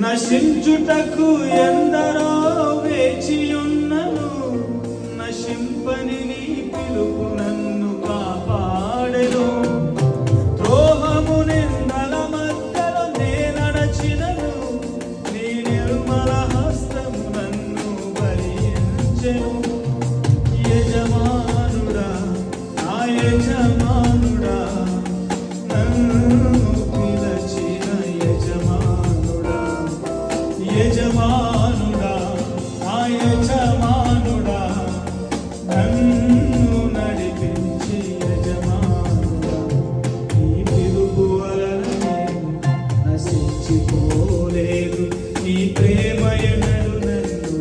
నశించుటకు ఎందరో వేచి ఉన్నను, నశింపని నీ పిలుపు నన్ను కాపాడెను. ద్రోహము నిందల మధ్యలో నే నడచినను, నీ నిర్మల హస్తము నన్ను భరించెను. యజమానుడా నా యజమానుడా, యజమానుడా నా యజమానుడా, నన్ను నడిపించి యజమానుడా. నీ పిలుపు వలన నేను నశించిపోలేదు, నీ ప్రేమ ఎన్నడు నన్ను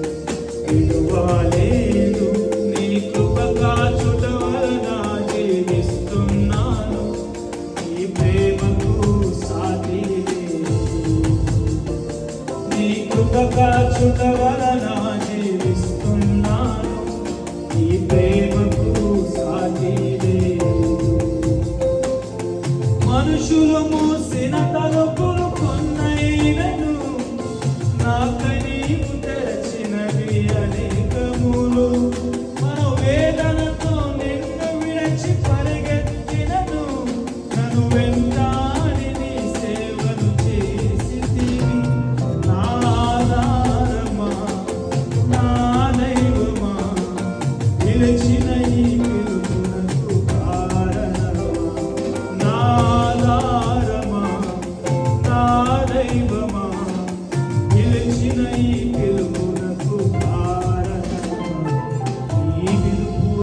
విడువలేదు. నీ కృప కాచుట వలన జీవిస్తున్నాను, నీ ప్రేమకు సాటి కాచుట వలన జీవిస్తున్నాను, ఈ ప్రేమకు సాటి లేదు. మనుషులు మూసిన తలుపులు కొన్నైనను, నాకై నీవు తెరచినవి అనేకములు. మనోవేదనతో నిన్ను విడిచి పరిగెత్తినను, నన్ను వెంట